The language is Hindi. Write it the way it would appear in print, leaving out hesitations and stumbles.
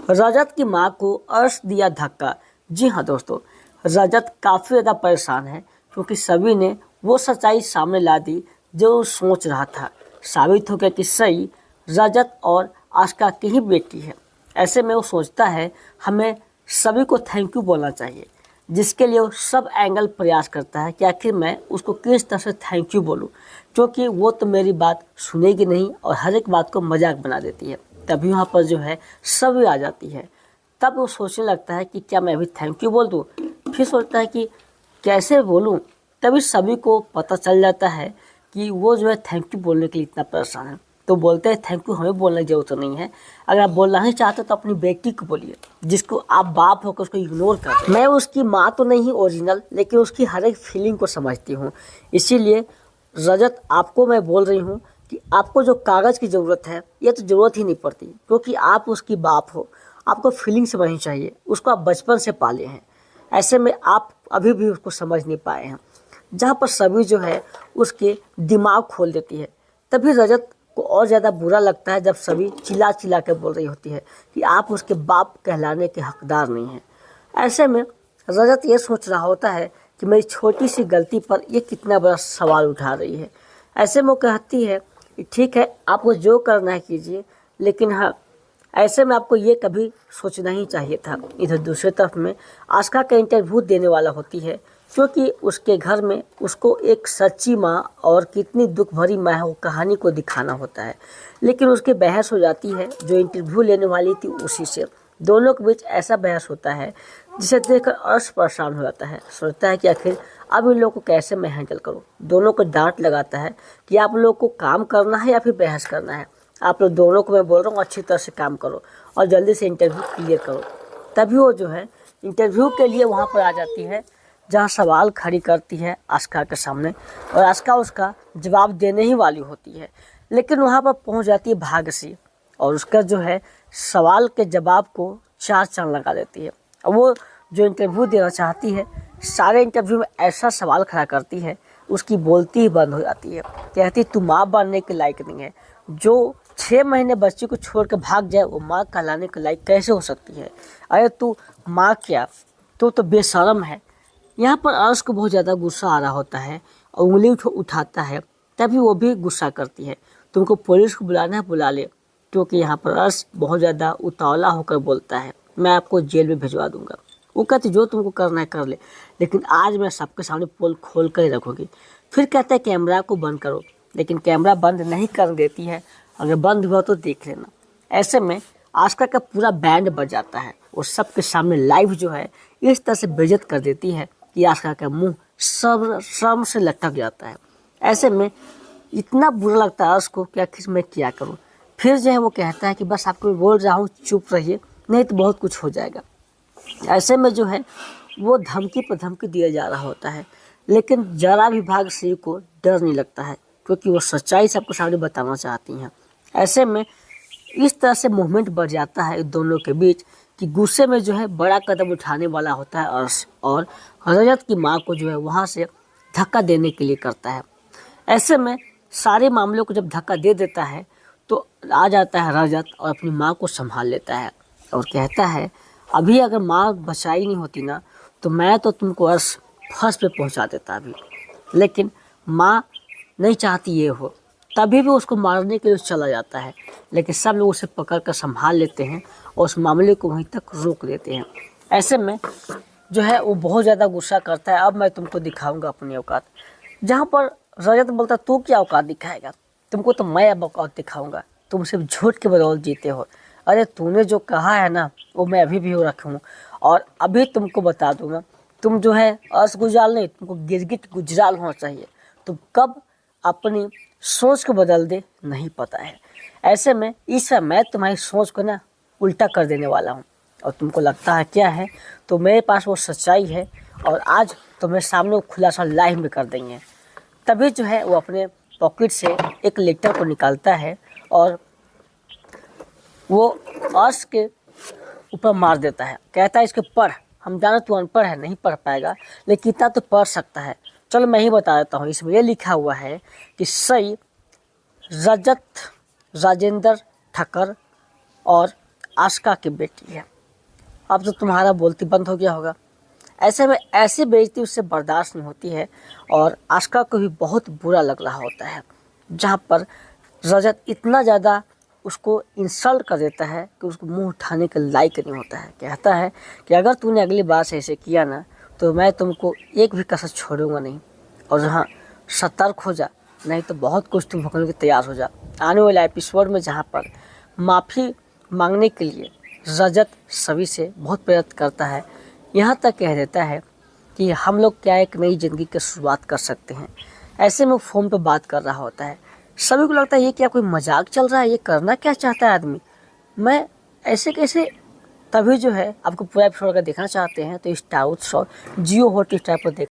रजत की मां को अर्श दिया धक्का। जी हाँ दोस्तों, रजत काफ़ी ज़्यादा परेशान है क्योंकि सभी ने वो सच्चाई सामने ला दी जो वो सोच रहा था। साबित हो गया कि सही रजत और आस्का की ही बेटी है। ऐसे में वो सोचता है हमें सभी को थैंक यू बोलना चाहिए, जिसके लिए वो सब एंगल प्रयास करता है कि आखिर मैं उसको किस तरह से थैंक यू बोलूँ, क्योंकि वो तो मेरी बात सुनेगी नहीं और हर एक बात को मजाक बना देती है। तभी वहाँ पर जो है सभी आ जाती है। तब वो सोचने लगता है कि क्या मैं अभी थैंक यू बोल दूँ। फिर सोचता है कि कैसे बोलूँ। तभी सभी को पता चल जाता है कि वो जो है थैंक यू बोलने के लिए इतना परेशान है। तो बोलते हैं थैंक यू हमें बोलने की जरूरत नहीं है, अगर आप बोलना ही चाहते तो अपनी बेटी को बोलिए, जिसको आप बाप होकर उसको इग्नोर कर रहे हैं। मैं उसकी माँ तो नहीं ओरिजिनल, लेकिन उसकी हर एक फीलिंग को समझती हूँ। इसीलिए रजत आपको मैं बोल रही हूँ कि आपको जो कागज़ की ज़रूरत है ये तो ज़रूरत ही नहीं पड़ती, क्योंकि आप उसकी बाप हो। आपको फीलिंग समझनी चाहिए, उसको आप बचपन से पाले हैं। ऐसे में आप अभी भी उसको समझ नहीं पाए हैं, जहाँ पर सभी जो है उसके दिमाग खोल देती है। तभी रजत को और ज़्यादा बुरा लगता है जब सभी चिल्ला चिल्ला के बोल रही होती है कि आप उसके बाप कहलाने के हकदार नहीं हैं। ऐसे में रजत ये सोच रहा होता है कि मेरी छोटी सी गलती पर ये कितना बड़ा सवाल उठा रही है। ऐसे में वो कहती है कि ठीक है, आपको जो करना है कीजिए, लेकिन हाँ, ऐसे में आपको ये कभी सोचना ही चाहिए था। इधर दूसरी तरफ में आस्का का इंटरव्यू देने वाला होती है, क्योंकि उसके घर में उसको एक सच्ची माँ और कितनी दुख भरी माँ है वो कहानी को दिखाना होता है। लेकिन उसकी बहस हो जाती है जो इंटरव्यू लेने वाली थी उसी से। दोनों के बीच ऐसा बहस होता है जिसे देखकर अर्श परेशान हो जाता है। सोचता है कि आखिर अब इन लोगों को कैसे मैं हैंडल करूं। दोनों को डांट लगाता है कि आप लोगों को काम करना है या फिर बहस करना है। आप लोग दोनों को मैं बोल रहा हूँ अच्छी तरह से काम करो और जल्दी से इंटरव्यू क्लियर करो। तभी वो जो है इंटरव्यू के लिए वहाँ पर आ जाती है, जहाँ सवाल खड़ी करती है आस्का के सामने, और आस्का उसका जवाब देने ही वाली होती है। लेकिन वहाँ पर पहुँच जाती है भाग्यश्री और उसका जो है सवाल के जवाब को चार चांद लगा देती है। और वो जो इंटरव्यू देना चाहती है, सारे इंटरव्यू में ऐसा सवाल खड़ा करती है, उसकी बोलती ही बंद हो जाती है। कहती तू माँ बनने के लायक नहीं है। जो 6 महीने बच्ची को छोड़ कर भाग जाए वो माँ कहलाने के लायक कैसे हो सकती है। अरे तू माँ क्या, तो बेशरम है। यहाँ पर अर्श को बहुत ज़्यादा गुस्सा आ रहा होता है और उंगली उठाता है। तभी वो भी गुस्सा करती है, तुमको पुलिस को बुलाना है बुला ले, क्योंकि यहाँ पर अर्श बहुत ज़्यादा उतावला होकर बोलता है मैं आपको जेल में भिजवा दूंगा। वो कहती जो तुमको करना है कर ले, लेकिन आज मैं सबके सामने पोल खोल कर ही रखूँगी। फिर कहता है कैमरा को बंद करो, लेकिन कैमरा बंद नहीं कर देती है। अगर बंद हुआ तो देख लेना। ऐसे में आस्का का पूरा बैंड बज जाता है और सबके सामने लाइव जो है इस तरह से बेइज्जत कर देती है कि आस्का का मुंह शर्म से लटक जाता है। ऐसे में इतना बुरा लगता है उसको कि आखिर मैं क्या करूं। फिर जो है वो कहता है कि बस आपको बोल रहा हूँ चुप रहिए, नहीं तो बहुत कुछ हो जाएगा। ऐसे में जो है वो धमकी पर धमकी दिया जा रहा होता है, लेकिन जरा भी भाग्यश्री को डर नहीं लगता है, क्योंकि वो सच्चाई सबके सामने बताना चाहती हैं। ऐसे में इस तरह से मूवमेंट बढ़ जाता है दोनों के बीच कि गुस्से में जो है बड़ा कदम उठाने वाला होता है अर्श, और रजत की माँ को जो है वहाँ से धक्का देने के लिए करता है। ऐसे में सारे मामलों को जब धक्का दे देता है तो आ जाता है रजत और अपनी माँ को संभाल लेता है और कहता है अभी अगर माँ बचाई नहीं होती ना तो मैं तो तुमको अर्श फर्स्ट पे पहुँचा देता अभी, लेकिन माँ नहीं चाहती ये हो। तभी भी उसको मारने के लिए चला जाता है, लेकिन सब लोग उसे पकड़ कर संभाल लेते हैं और उस मामले को वहीं तक रोक देते हैं। ऐसे में जो है वो बहुत ज़्यादा गुस्सा करता है, अब मैं तुमको दिखाऊंगा अपनी औकात। जहाँ पर रजत बोलता तू क्या औकात दिखाएगा, तुमको तो मैं अब औकात दिखाऊंगा, तुम सिर्फ झूठ के बदौलत जीते हो। अरे तूने जो कहा है ना वो मैं अभी भी रखूँ, और अभी तुमको बता दूंगा तुम जो है अर्श गुजराल नहीं, तुमको गिरगिट गुजराल होना चाहिए। तुम कब अपनी सोच को बदल दे नहीं पता है। ऐसे में इस समय मैं तुम्हारी सोच को ना उल्टा कर देने वाला हूँ, और तुमको लगता है क्या है, तो मेरे पास वो सच्चाई है और आज तुम्हें सामने खुलासा लाइव में कर देंगे। तभी जो है वो अपने पॉकेट से एक लेटर को निकालता है और वो अर्श के ऊपर मार देता है। कहता है इसके पढ़, हम जाने तू अनपढ़ है नहीं पढ़ पाएगा, लेकिन इतना तो पढ़ सकता है। चलो मैं ही बता देता हूँ, इसमें ये लिखा हुआ है कि सई रजत राजेंद्र ठक्कर और आस्का की बेटी है, अब तो तुम्हारा बोलती बंद हो गया होगा। ऐसे में ऐसी बेइज्जती उससे बर्दाश्त नहीं होती है और आस्का को भी बहुत बुरा लग रहा होता है, जहाँ पर रजत इतना ज़्यादा उसको इंसल्ट कर देता है कि उसको मुंह उठाने के लायक नहीं होता है। कहता है कि अगर तूने अगली बार से ऐसे किया ना तो मैं तुमको एक भी कसर छोड़ूंगा नहीं, और हाँ सतर्क हो जा, नहीं तो बहुत कुछ तुम भुगतने के तैयार हो जा। आने वाले एपिसोड में जहाँ पर माफ़ी मांगने के लिए रजत सभी से बहुत प्रेरित करता है, यहाँ तक कह देता है कि हम लोग क्या एक नई ज़िंदगी की शुरुआत कर सकते हैं। ऐसे में फ़ोन पे बात कर रहा होता है। सभी को लगता है ये क्या कोई मजाक चल रहा है, ये करना क्या चाहता है आदमी, मैं ऐसे कैसे। तभी जो है आपको पूरा एपिसोड अगर देखना चाहते हैं तो स्टार उत्सव जियो हॉटस्टार पर देख